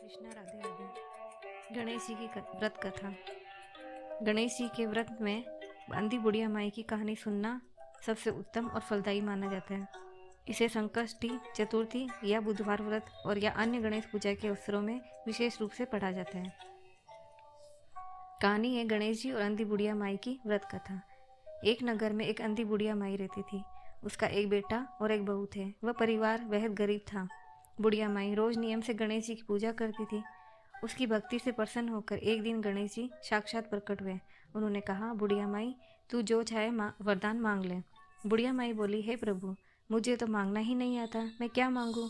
कृष्णा, राधे राधे। गणेश जी की व्रत कथा। गणेश जी के व्रत में अंधी बुढ़िया माई की कहानी सुनना सबसे उत्तम और फलदायी माना जाता है। इसे संकष्टी चतुर्थी या बुधवार व्रत और या अन्य गणेश पूजा के अवसरों में विशेष रूप से पढ़ा जाता है। कहानी है गणेश जी और अंधी बुढ़िया माई की व्रत कथा। एक नगर में एक अंधी बुढ़िया माई रहती थी। उसका एक बेटा और एक बहू थे। वह परिवार बेहद गरीब था। बुढ़िया माई रोज नियम से गणेश जी की पूजा करती थी। उसकी भक्ति से प्रसन्न होकर एक दिन गणेश जी साक्षात प्रकट हुए। उन्होंने कहा, बुढ़िया माई, तू जो चाहे वरदान मांग ले। बुढ़िया माई बोली, हे प्रभु, मुझे तो मांगना ही नहीं आता, मैं क्या मांगू।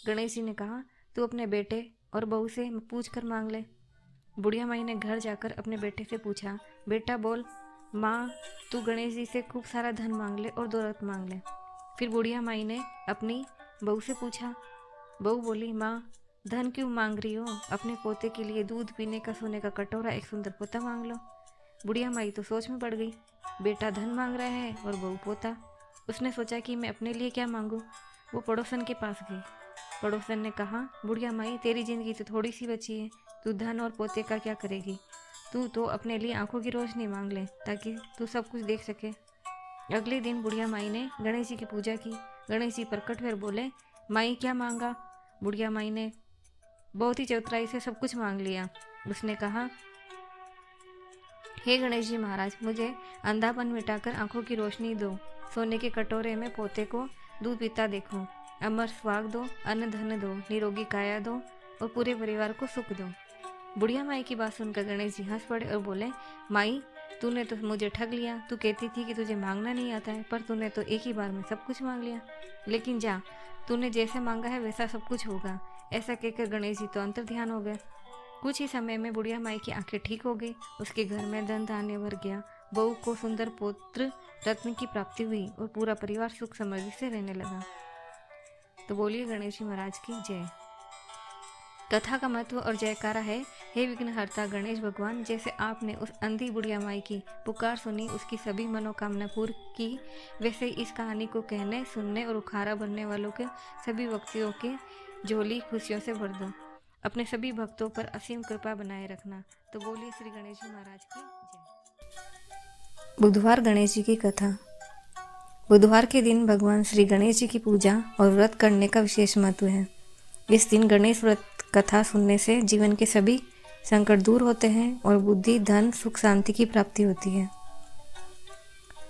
गणेश जी ने कहा, तू अपने बेटे और बहू से पूछ कर मांग ले। बुढ़िया माई ने घर जाकर अपने बेटे से पूछा, बेटा बोल। माँ, तू गणेश जी से खूब सारा धन मांग ले और दौलत मांग ले। फिर बुढ़िया माई ने अपनी बहू से पूछा। बहू बोली, माँ, धन क्यों मांग रही हो? अपने पोते के लिए दूध पीने का सोने का कटोरा, एक सुंदर पोता मांग लो। बुढ़िया माई तो सोच में पड़ गई। बेटा धन मांग रहा है और बहू पोता। उसने सोचा कि मैं अपने लिए क्या मांगू। वो पड़ोसन के पास गई। पड़ोसन ने कहा, बुढ़िया माई, तेरी जिंदगी तो थोड़ी सी बची है, तू धन और पोते का क्या करेगी? तू तो अपने लिए आंखों की रोशनी मांग ले, ताकि तू सब कुछ देख सके। अगले दिन बुढ़िया माई ने गणेश जी की पूजा की। गणेश जी प्रकट हुए और बोले, माई क्या मांगा? बुढ़िया माई ने बहुत ही चतुराई से सब कुछ मांग लिया। उसने कहा, हे गणेश जी महाराज, मुझे अंधापन मिटाकर आंखों की रोशनी दो। सोने के कटोरे में पोते को दूध पीता देखो। अमर सुहाग दो, अन्न धन दो, निरोगी काया दो और पूरे परिवार को सुख दो। बुढ़िया माई की बात सुनकर गणेश जी हंस पड़े और बोले, माई, तूने तो मुझे ठग लिया। तू कहती थी कि तुझे मांगना नहीं आता है, पर तूने तो एक ही बार में सब कुछ मांग लिया। लेकिन जा, तूने जैसे मांगा है वैसा सब कुछ होगा। ऐसा कहकर गणेश जी तो अंतर ध्यान हो गए। कुछ ही समय में बुढ़िया माई की आंखें ठीक हो गई। उसके घर में धन धान्य भर गया। बहू को सुंदर पुत्र रत्न की प्राप्ति हुई और पूरा परिवार सुख समृद्धि से रहने लगा। तो बोलिए गणेश जी महाराज की जय। कथा का महत्व और जयकारा है, हे विघ्नहर्ता गणेश भगवान, जैसे आपने उस अंधी बुढ़िया माई की पुकार सुनी, उसकी सभी मनोकामना पूर्ण की, वैसे ही इस कहानी को कहने, सुनने और उखाड़ा बनने वालों के सभी व्यक्तियों के झोली खुशियों से भर दो। अपने सभी भक्तों पर असीम कृपा बनाए रखना। तो बोलिए श्री गणेश जी महाराज की जय। बुधवार गणेश जी की कथा। बुधवार के दिन भगवान श्री गणेश जी की पूजा और व्रत करने का विशेष महत्व है। इस दिन गणेश व्रत कथा सुनने से जीवन के सभी संकट दूर होते हैं और बुद्धि, धन, सुख, शांति की प्राप्ति होती है।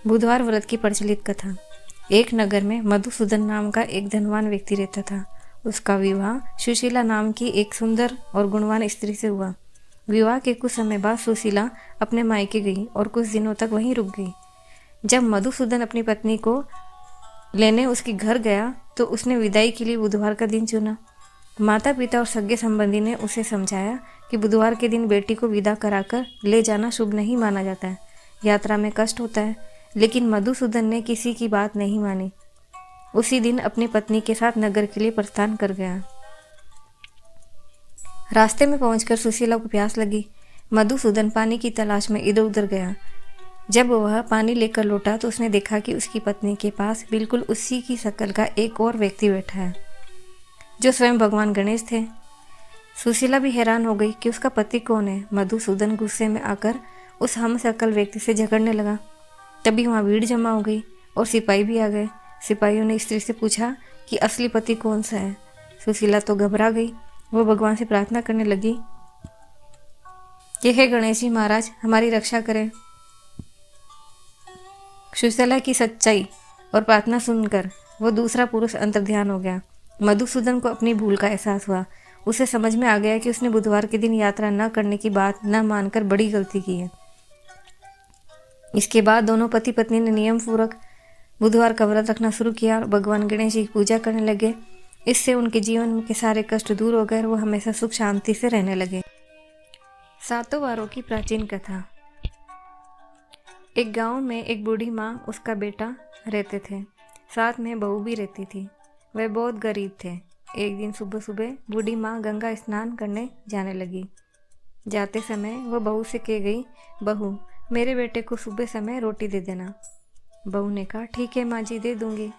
बुधवार व्रत की प्रचलित कथा। एक नगर में मधुसूदन नाम का एक धनवान व्यक्ति रहता था। उसका विवाह सुशीला नाम की एक सुंदर और गुणवान स्त्री से हुआ। विवाह के कुछ समय बाद सुशीला अपने मायके गई और कुछ दिनों तक वहीं रुक गई। जब मधुसूदन अपनी पत्नी को लेने उसके घर गया तो उसने विदाई के लिए बुधवार का दिन चुना। माता पिता और सगे संबंधी ने उसे समझाया कि बुधवार के दिन बेटी को विदा कराकर ले जाना शुभ नहीं माना जाता है, यात्रा में कष्ट होता है। लेकिन मधुसूदन ने किसी की बात नहीं मानी। उसी दिन अपनी पत्नी के साथ नगर के लिए प्रस्थान कर गया। रास्ते में पहुंचकर सुशीला को प्यास लगी। मधुसूदन पानी की तलाश में इधर उधर गया। जब वह पानी लेकर लौटा तो उसने देखा कि उसकी पत्नी के पास बिल्कुल उसी की शक्ल का एक और व्यक्ति बैठा है, जो स्वयं भगवान गणेश थे। सुशीला भी हैरान हो गई कि उसका पति कौन है। मधुसूदन गुस्से में आकर उस हम शक्ल व्यक्ति से झगड़ने लगा। तभी वहाँ भीड़ जमा हो गई और सिपाही भी आ गए। सिपाहियों ने स्त्री से पूछा कि असली पति कौन सा है। सुशीला तो घबरा गई। वो भगवान से प्रार्थना करने लगी कि हे गणेश जी महाराज, हमारी रक्षा करें। सुशीला की सच्चाई और प्रार्थना सुनकर वो दूसरा पुरुष अंतर्ध्यान हो गया। मधुसूदन को अपनी भूल का एहसास हुआ। उसे समझ में आ गया कि उसने बुधवार के दिन यात्रा न करने की बात न मानकर बड़ी गलती की है। इसके बाद दोनों पति पत्नी ने नियम पूर्वक बुधवार का व्रत रखना शुरू किया और भगवान गणेश जी की पूजा करने लगे। इससे उनके जीवन के सारे कष्ट दूर हो गए और वो हमेशा सुख शांति से रहने लगे। सातों वारों की प्राचीन कथा। एक गांव में एक बूढ़ी माँ, उसका बेटा रहते थे। साथ में बहू भी रहती थी। वे बहुत गरीब थे। एक दिन सुबह सुबह बूढ़ी माँ गंगा स्नान करने जाने लगी। जाते समय वह बहू से कह गई, बहू, मेरे बेटे को सुबह समय रोटी दे देना। बहू ने कहा, ठीक है माँ जी, दे दूंगी।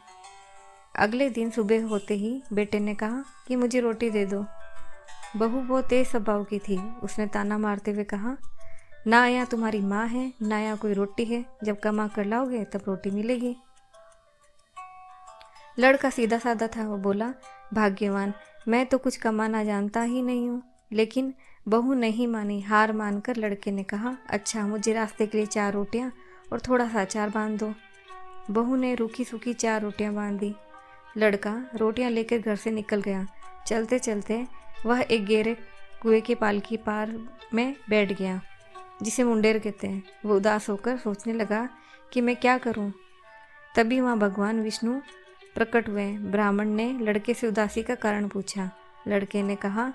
अगले दिन सुबह होते ही बेटे ने कहा कि मुझे रोटी दे दो। बहू बहुत तेज स्वभाव की थी। उसने ताना मारते हुए कहा, ना यहाँ तुम्हारी माँ है, ना यहाँ कोई रोटी है। जब कमा कर लाओगे तब रोटी मिलेगी। लड़का सीधा साधा था। वो बोला, भाग्यवान, मैं तो कुछ कमाना जानता ही नहीं हूँ। लेकिन बहू नहीं मानी। हार मानकर लड़के ने कहा, अच्छा, मुझे रास्ते के लिए 4 रोटियाँ और थोड़ा सा अचार बांध दो। बहू ने रूखी सूखी 4 रोटियाँ बांध दी। लड़का रोटियाँ लेकर घर से निकल गया। चलते चलते वह एक गहरे कुएं के पालकी पार में बैठ गया, जिसे मुंडेर कहते हैं। वो उदास होकर सोचने लगा कि मैं क्या करूं। तभी वहाँ भगवान विष्णु प्रकट हुए। ब्राह्मण ने लड़के से उदासी का कारण पूछा। लड़के ने कहा,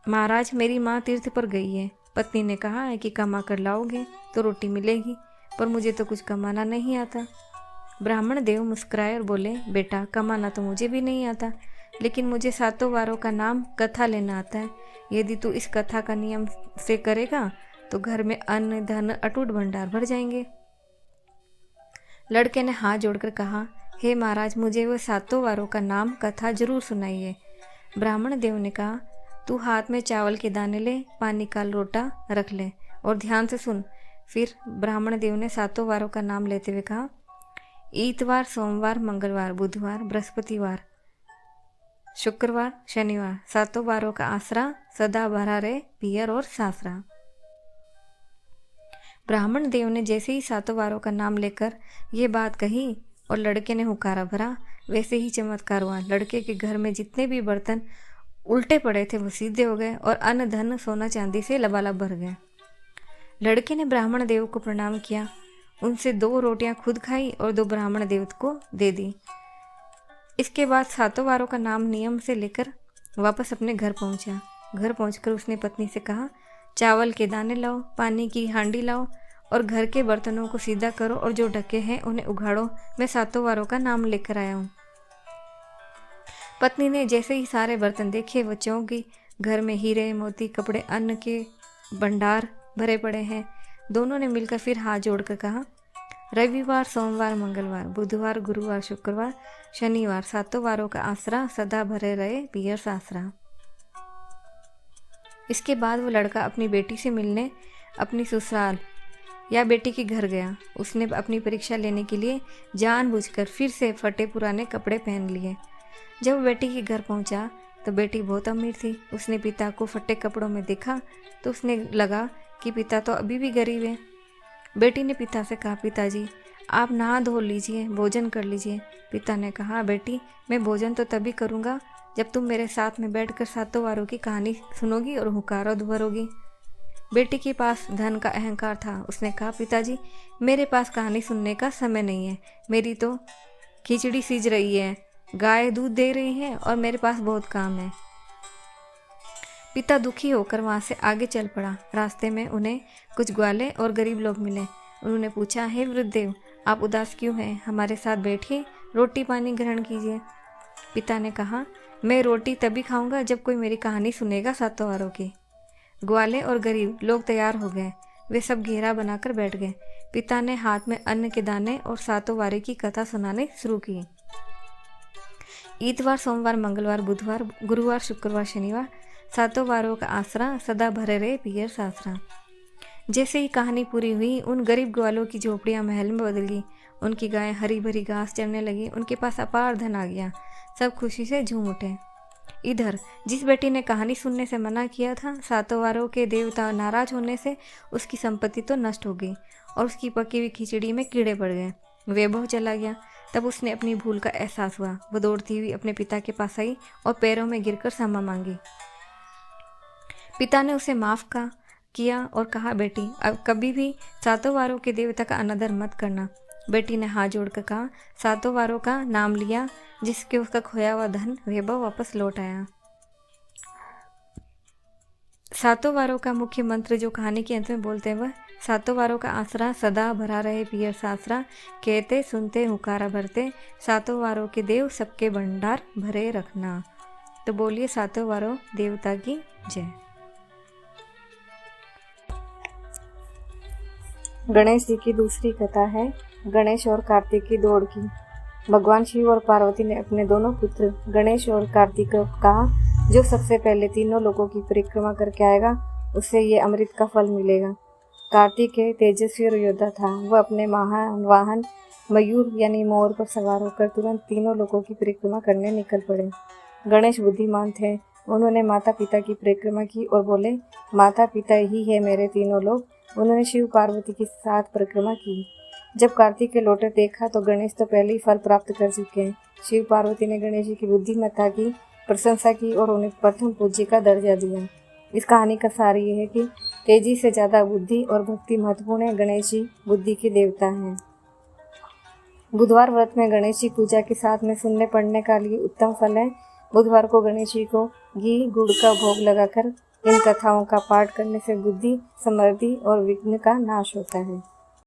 महाराज, मेरी माँ तीर्थ पर गई है। पत्नी ने कहा है कि कमा कर लाओगे तो रोटी मिलेगी, पर मुझे तो कुछ कमाना नहीं आता। ब्राह्मण देव मुस्कुराए और बोले, बेटा, कमाना तो मुझे भी नहीं आता, लेकिन मुझे 7 वारों का नाम कथा लेना आता है। यदि तू इस कथा का नियम से करेगा तो घर में अन्न धन अटूट भंडार भर जाएंगे। लड़के ने हाथ जोड़कर कहा, हे महाराज, मुझे वो 7 वारों का नाम कथा जरूर सुनाइए। ब्राह्मण देव ने कहा, तू हाथ में चावल के दाने ले, पानी का लोटा रख ले और ध्यान से सुन। फिर ब्राह्मण देव ने 7 वारों का नाम लेते हुए कहा, इतवार, सोमवार, मंगलवार, बुधवार, बृहस्पतिवार, शुक्रवार, शनिवार, 7 वारों का आसरा, सदा भरा रहे पियर और सासरा। ब्राह्मण देव ने जैसे ही 7 वारों का नाम लेकर ये बात कही और लड़के ने हुकारा भरा, वैसे ही चमत्कार हुआ। लड़के के घर में जितने भी बर्तन उल्टे पड़े थे वो सीधे हो गए और अन्न धन सोना चांदी से लबालब भर गए। लड़के ने ब्राह्मण देव को प्रणाम किया, उनसे 2 रोटियां खुद खाई और 2 ब्राह्मण देव को दे दी। इसके बाद 7 वारों का नाम नियम से लेकर वापस अपने घर पहुंचा। घर पहुंचकर उसने पत्नी से कहा, चावल के दाने लाओ, पानी की हांडी लाओ और घर के बर्तनों को सीधा करो और जो ढके हैं उन्हें उघाड़ो। मैं 7 वारों का नाम लेकर आया हूँ। पत्नी ने जैसे ही सारे बर्तन देखे वो चौंक गई। घर में हीरे मोती कपड़े अन्न के भंडार भरे पड़े हैं। दोनों ने मिलकर फिर हाथ जोड़कर कहा, रविवार, सोमवार, मंगलवार, बुधवार, गुरुवार, शुक्रवार, शनिवार, 7 वारों का आसरा, सदा भरे रहे पियर सासरा। इसके बाद वो लड़का अपनी बेटी से मिलने अपनी ससुराल या बेटी के घर गया। उसने अपनी परीक्षा लेने के लिए जानबूझकर फिर से फटे पुराने कपड़े पहन लिए। जब वो बेटी के घर पहुंचा तो बेटी बहुत अमीर थी। उसने पिता को फटे कपड़ों में देखा तो उसने लगा कि पिता तो अभी भी गरीब है। बेटी ने पिता से कहा, पिताजी, आप नहा धो लीजिए, भोजन कर लीजिए। पिता ने कहा, बेटी, मैं भोजन तो तभी करूँगा जब तुम मेरे साथ में बैठकर 7 वारों की कहानी सुनोगी और हुकारा भरोगी। बेटी के पास धन का अहंकार था। उसने कहा, पिताजी, मेरे पास कहानी सुनने का समय नहीं है। मेरी तो खिचड़ी सीज रही है, गाय दूध दे रही है और मेरे पास बहुत काम है। पिता दुखी होकर वहां से आगे चल पड़ा। रास्ते में उन्हें कुछ ग्वाले और गरीब लोग मिले। उन्होंने पूछा, हे वृद्धदेव, आप उदास क्यों हैं? हमारे साथ बैठिए, रोटी पानी ग्रहण कीजिए। पिता ने कहा, मैं रोटी तभी खाऊंगा जब कोई मेरी कहानी सुनेगा 7 वारों की। ग्वाले और गरीब लोग तैयार हो गए। वे सब घेरा बनाकर बैठ गए। पिता ने हाथ में अन्न के दाने और 7 वारे की कथा सुनाने शुरू की। इतवार, सोमवार, मंगलवार, बुधवार, गुरुवार, शुक्रवार, शनिवार, 7 वारों का आसरा, सदा भरे रहे पियर सासरा। जैसे ही कहानी पूरी हुई, उन गरीब ग्वालों की झोपड़ियां महल में बदल गई। उनकी गायें हरी भरी घास चरने लगी। उनके पास अपार धन आ गया। सब खुशी से झूम उठे। इधर जिस बेटी ने कहानी सुनने से मना किया था, 7 वारों के देवता नाराज होने से उसकी संपत्ति तो नष्ट हो गई और उसकी पकी हुई खिचड़ी में कीड़े पड़ गए। वैभव चला गया। तब उसने अपनी भूल का एहसास हुआ। वो दौड़ती हुई अपने पिता के पास आई और पैरों में गिरकर क्षमा मांगी। पिता ने उसे माफ किया और कहा, बेटी, अब कभी भी 7 वारों के देवता का अनादर मत करना। बेटी ने हाथ जोड़कर कहा, 7 वारों का नाम लिया, जिसके उसका खोया हुआ धन वैभव वापस लौट आया। 7 वारों का मुख्य मंत्र जो कहानी के अंत में बोलते हैं वह 7 वारों का आसरा, सदा भरा रहे पियर सासरा, कहते सुनते हुकारा भरते, 7 वारों के देव सबके भंडार भरे रखना। तो बोलिए 7 वारों देवता की जय। गणेश जी की दूसरी कथा है गणेश और कार्तिक की दौड़ की। भगवान शिव और पार्वती ने अपने दोनों पुत्र गणेश और कार्तिक को कहा, जो सबसे पहले तीनों लोगों की परिक्रमा करके आएगा उसे ये अमृत का फल मिलेगा। कार्तिक तेजस्वी और योद्धा था। वह अपने महान वाहन मयूर यानी मोर पर सवार होकर तुरंत तीनों लोगों की परिक्रमा करने निकल पड़े। गणेश बुद्धिमान थे। उन्होंने माता पिता की परिक्रमा की और बोले, माता पिता ही है मेरे तीनों लोग। उन्होंने शिव पार्वती के साथ परिक्रमा की। जब कार्तिक के लौटे देखा तो गणेश तो पहले ही फल प्राप्त कर चुके हैं। शिव पार्वती ने गणेश जी की बुद्धिमत्ता की प्रशंसा की और उन्हें प्रथम पूज्य का दर्जा दिया। इस कहानी का सार ये है कि तेजी से ज़्यादा बुद्धि और भक्ति महत्वपूर्ण है। गणेश जी बुद्धि के देवता हैं। बुधवार व्रत में गणेश जी पूजा के साथ में सुनने पढ़ने का लिए उत्तम फल है। बुधवार को गणेश जी को घी गुड़ का भोग लगाकर इन कथाओं का पाठ करने से बुद्धि, समृद्धि और विघ्न का नाश होता है।